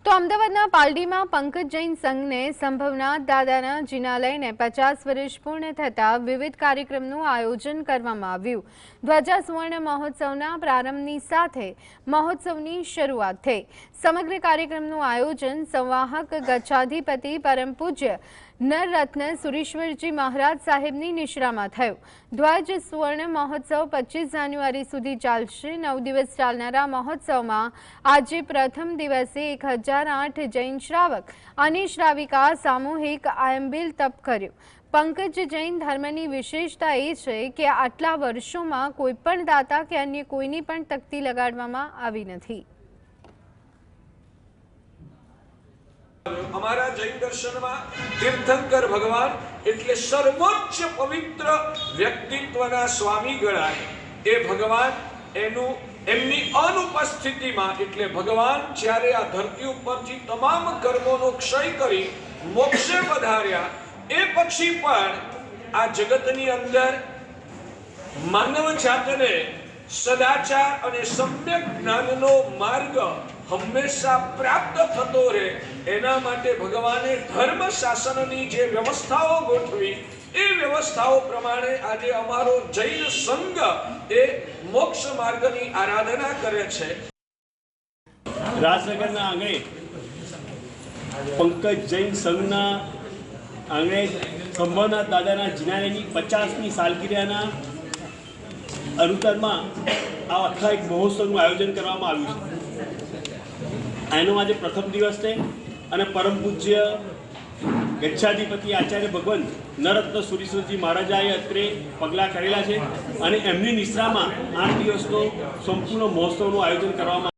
તો અમદાવાદના પાલડીમાં પંકજ જૈન સંઘને સંભવનાથ દાદાના જિનાલયને 50 વર્ષ પૂર્ણ થતાં વિવિધ કાર્યક્રમનું આયોજન કરવામાં આવ્યું। ધ્વજા સુવર્ણ મહોત્સવના પ્રારંભની સાથે મહોત્સવની શરૂઆત થઈ। સમગ્ર કાર્યક્રમનું આયોજન સંવાહક ગચ્છાધિપતિ પરમ પૂજ્ય નરરત્ન સુરેશ્વરજી મહારાજ સાહેબની નિશ્રામાં થયું। ધ્વજ સુવર્ણ મહોત્સવ 25 જાન્યુઆરી સુધી ચાલશે। 9 દિવસ ચાલનારા મહોત્સવમાં આજે પ્રથમ દિવસે 1008 જૈન શ્રાવક અને શ્રાવિકા સામૂહિક આયંબિલ તપ કર્યું। પંકજ જૈન ધર્મની વિશેષતા એ છે કે આટલા વર્ષોમાં કોઈ પણ દાતા કે અન્ય કોઈની પણ તકતી લગાડવામાં આવી નથી। हमारा जैन दर्शन में तीर्थंकर भगवान एटले सर्वोच्च पवित्र व्यक्तित्वना स्वामी गणाय। ए भगवान एनु एमनी अनुपस्थिति में एटले भगवान ज्यारे आ धरती उपरथी तमाम कर्मोनो क्षय करी मोक्षे पधार्या ए पक्षी पण आ जगतनी अंदर मानव जातने सदाचार अने सम्यक ज्ञाननो मार्ग हमेशा प्राप्त थतो रहे एना माटे भगवाने धर्म शासननी जे व्यवस्थाओ गोठवी ए व्यवस्थाओ प्रमाणे आजे अमारो जैन संघ ए मोक्ष मार्गनी आराधना करे छे। राजनगरना आंगणे पंकज जैन संघना आंगणे संभवनाथ दादाना जिनालयनी 50મી सालगिरहना अनुतरमा आ आखा एक महोत्सवનું આયોજન કરવામાં આવ્યું છે। આનો આજે પ્રથમ દિવસ છે અને પરમ પૂજ્ય ગચ્છાધિપતિ આચાર્ય ભગવાન નરરત્ન સુરેશ્વરજી મહારાજાએ અત્રે પગલાં કરેલા છે અને એમની નિશ્રામાં 8 દિવસનો સંપૂર્ણ મહોત્સવનું આયોજન કરવામાં